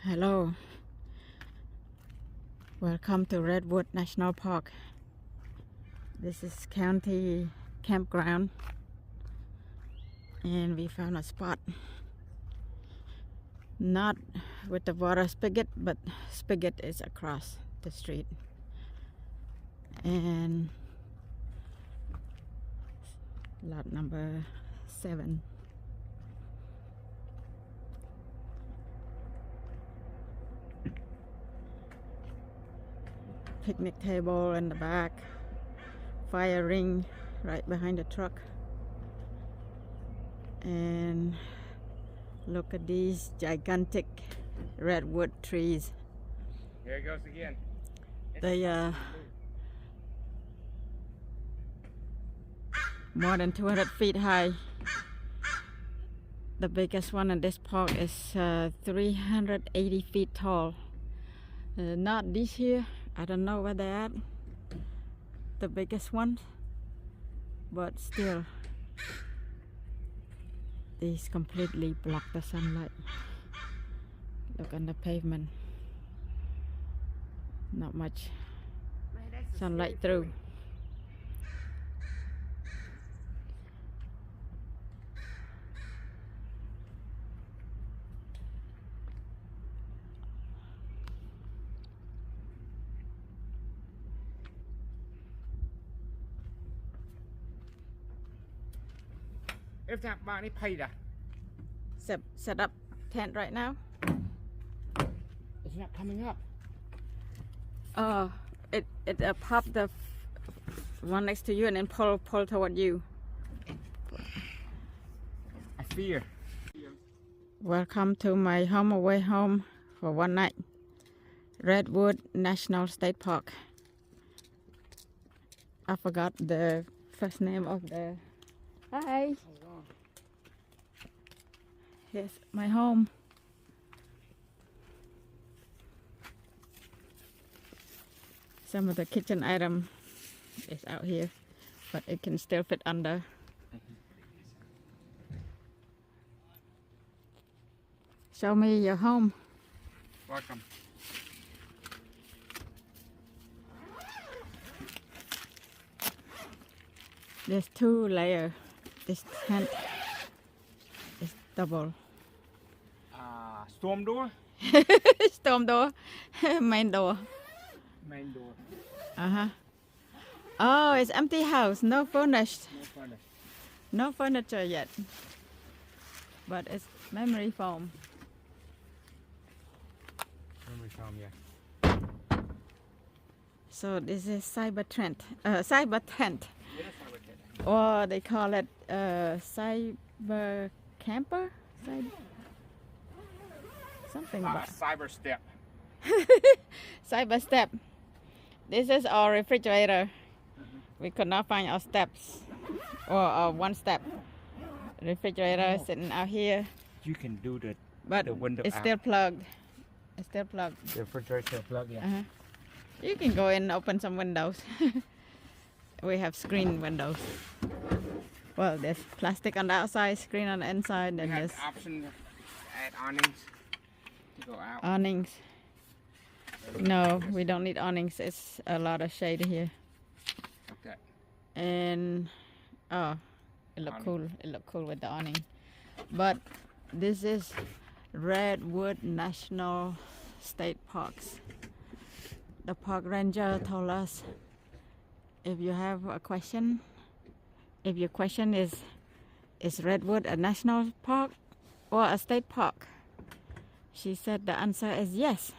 Hello, welcome to Redwood National Park. This is county campground, and we found a spot not with the water spigot, but spigot is across the street, and lot number 7. Picnic table in the back, fire ring right behind the truck, and look at these gigantic redwood trees. Here it goes again. They more than 200 feet high. The biggest one in this park is 380 feet tall. Not this here, I don't know where they're at, the biggest one, but still these completely block the sunlight. Look on the pavement, not much sunlight through. If that money paid Set up tent right now. it's not coming up. It pop the one next to you and then pull toward you. I fear. Welcome to my home away home for one night. Redwood National State Park. I forgot the first name of the... Hi! Here's my home. Some of the kitchen item is out here, but it can still fit under. Show me your home. Welcome. There's 2 layers. This tent is double. Storm door? Storm door, main door. Main door. Oh, it's empty house, no furnished. No furnace. No furniture yet, but it's memory foam. Memory foam, yeah. So this is cyber tent, cyber tent, It is how we did it. or they call it cyber camper, something about Cyber step. cyber step. This is our refrigerator. We could not find our steps, or one step. Refrigerator sitting out here, You can do but the window it's out. still plugged. It's still plugged. The refrigerator plug, yeah. You can go in and open some windows. We have screen windows. Well, there's plastic on the outside, screen on the inside, We and have there's the option to add awnings to go out. awnings. No, we don't need awnings. It's a lot of shade here. Like that. And oh, it look Awning. cool. It look cool with the awning. But this is Redwood National State Parks. The park ranger told us, if you have a question, if your question is Redwood a national park or a state park? She said the answer is yes.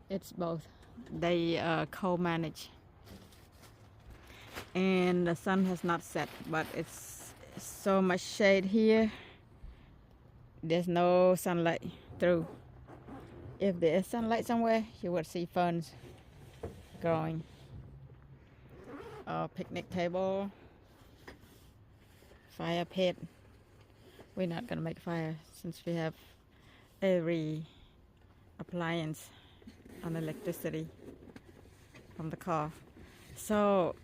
It's both. They co-manage. And the sun has not set, but it's so much shade here. There's no sunlight through. If there is sunlight somewhere, you would see ferns growing. Picnic table, fire pit. We're not gonna make fire since we have every appliance on electricity from the car. So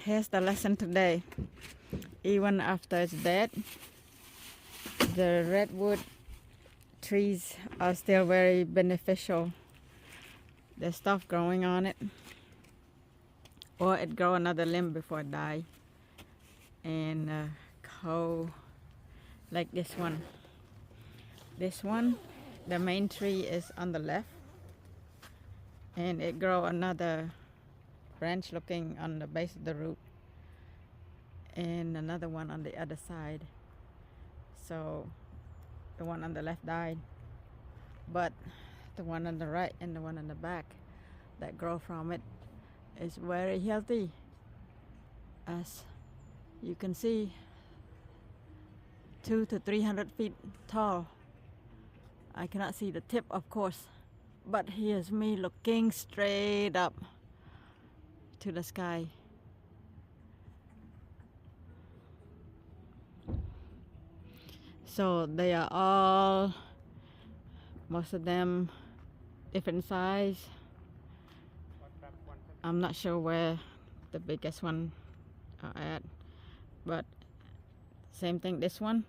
here's the lesson today. Even after it's dead, the redwood trees are still very beneficial. There's stuff growing on it, or it grow another limb before it die. And how, like this one. This one, the main tree is on the left, and it grow another branch looking on the base of the root, and another one on the other side. So the one on the left died, but the one on the right and the one on the back that grow from it is very healthy. As you can see, 200 to 300 feet tall. I cannot see the tip, of course, but here's me looking straight up to the sky. So they are all, most of them, different size. I'm not sure where the biggest one are at, but same thing. This one,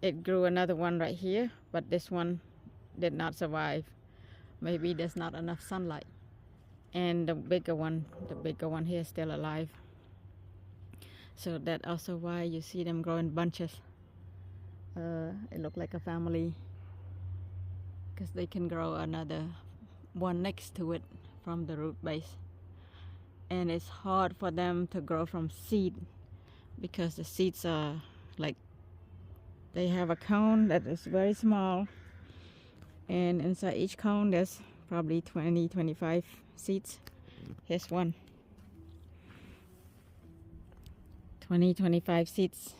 it grew another one right here, but this one did not survive. Maybe there's not enough sunlight. And the bigger one here is still alive. So that's also why you see them grow in bunches. It look like a family, because they can grow another one next to it from the root base. And it's hard for them to grow from seed, because the seeds are like, they have a cone that is very small, and inside each cone there's probably 20-25 seeds. Here's one. 20-25 seeds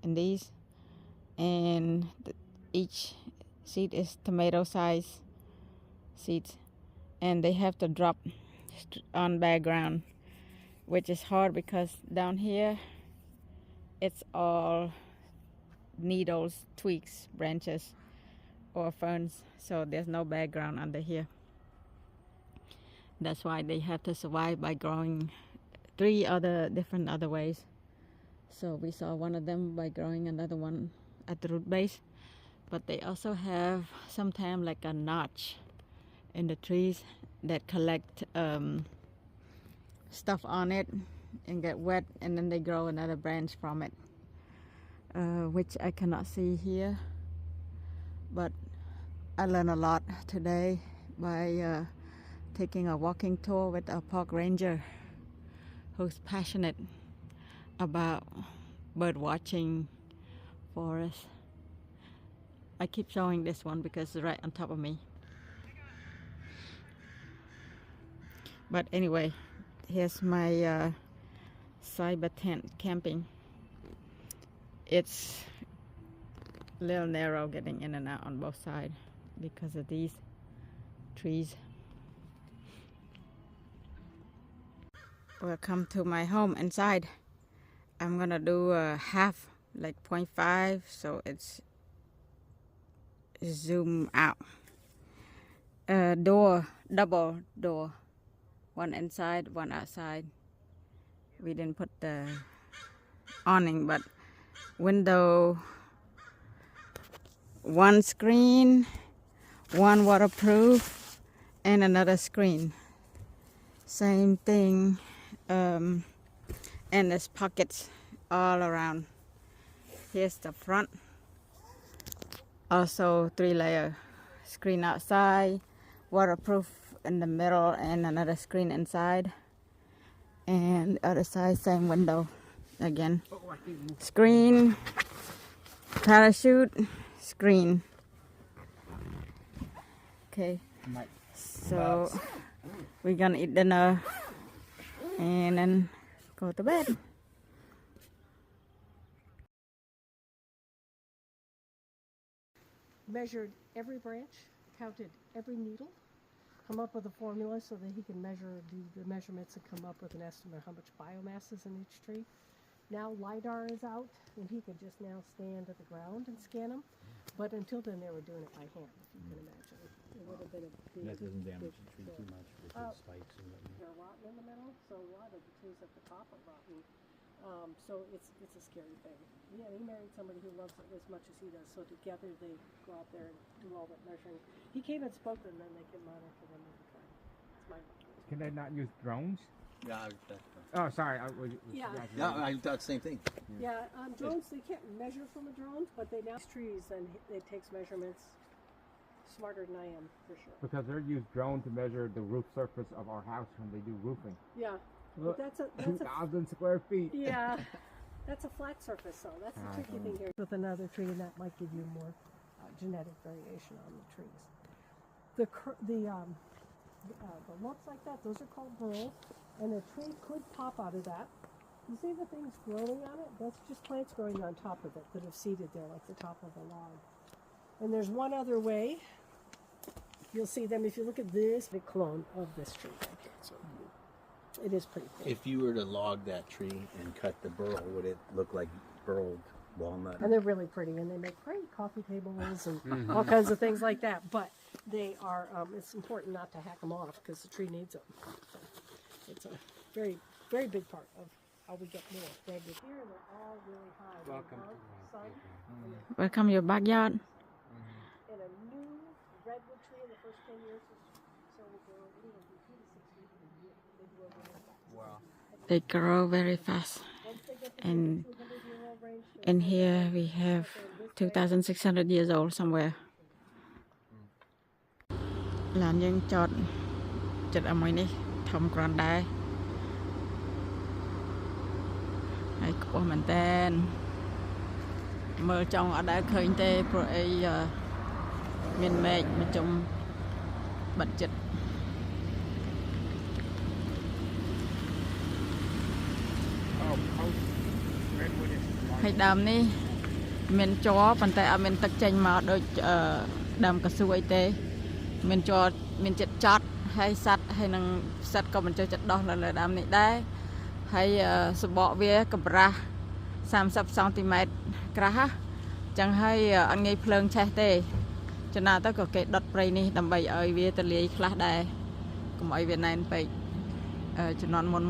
in these, and each seed is tomato size seeds, and they have to drop on background, which is hard because down here it's all needles, twigs, branches, or ferns, so there's no background under here. That's why they have to survive by growing 3 other different other ways. So we saw one of them by growing another one at the root base, but they also have sometimes like a notch in the trees that collect stuff on it and get wet, and then they grow another branch from it, which I cannot see here. But I learned a lot today by taking a walking tour with a park ranger who's passionate about bird watching forests. I keep showing this one because it's right on top of me. But anyway, here's my cyber tent camping. It's a little narrow getting in and out on both sides because of these trees. Welcome to my home inside. I'm gonna do a half, like 0.5, so it's zoom out. Door, double door, one inside, one outside. We didn't put the awning, but window, one screen, one waterproof, and another screen. Same thing, and there's pockets all around. Here's the front. Also 3-layer screen outside, waterproof in the middle, and another screen inside. And the other side, same window again. Screen, parachute, screen. Okay, so we're gonna eat dinner and then go to bed. Measured every branch, counted every needle, come up with a formula so that he can measure the measurements and come up with an estimate of how much biomass is in each tree. Now LiDAR is out, and he can just now stand at the ground and scan them. But until then, they were doing it by hand, if you can imagine. It would have been a big, That doesn't damage the tree too much with the Oh. spikes and whatnot. They're rotten in the middle, so a lot of the trees at the top are rotten. So it's a scary thing. Yeah, he married somebody who loves it as much as he does. So together they go out there and do all that measuring. He came and spoke to them, and they can monitor them all the time. It's my Can they not use drones? Yeah, Oh, sorry. Yeah. I thought the same thing. Yeah, drones, they can't measure from a drone, but they now trees and it takes measurements smarter than I am, for sure. Because they use drone to measure the roof surface of our house when they do roofing. Yeah. Look, But that's a 2,000 square feet. yeah, that's a flat surface, so that's the tricky thing here. With another tree, and that might give you more genetic variation on the trees. The lumps like that, those are called burls, and a tree could pop out of that. You see the things growing on it? That's just plants growing on top of it that have seeded there, like the top of a log. And there's one other way. You'll see them if you look at this big clone of this tree right here. So it is pretty cool. If you were to log that tree and cut the burl, would it look like burled walnut? And they're really pretty, and they make great coffee tables and all kinds of things like that. But they are, it's important not to hack them off because the tree needs them. So it's a very, very big part of how we get more redwood. Here they're all really high. Welcome Sun, Welcome your backyard. and a new redwood tree in the first 10 years so will grow anywhere from 2 to 6 feet in a year. They grow really fast. Wow. They grow very fast. Once they get to And the 200-year-old range, in here we have 2,600 years old somewhere. ឡានយើងចតចិត្តឲ្យមួយនេះធំគ្រាន់ដែរហើយខ្ពស់មែនតើមើលចង់អត់ដែលឃើញទេព្រោះអីមានមេឃមកជុំបិទចិត្តហើយដើមនេះមានជ័រប៉ុន្តែអត់មានទឹកចេញមកដូចដើមកស៊ូអីទេមានជ័រមានចិត្តចត់ហើយសัตว์ហើយនឹងសัตว์ក៏មិនចូលចិត្តដោះនៅលើដើមនេះដែរហើយសបកវាកម្រាស់30 សង់ទីម៉ែត្រក្រាស់អញ្ចឹងហើយអត់ងាយភ្លើងឆេះទេចំណាទៅក៏គេដុតព្រៃនេះដើម្បីឲ្យវាទលាយខ្លះដែរកុំឲ្យវាណែនពេកជំនាន់មុន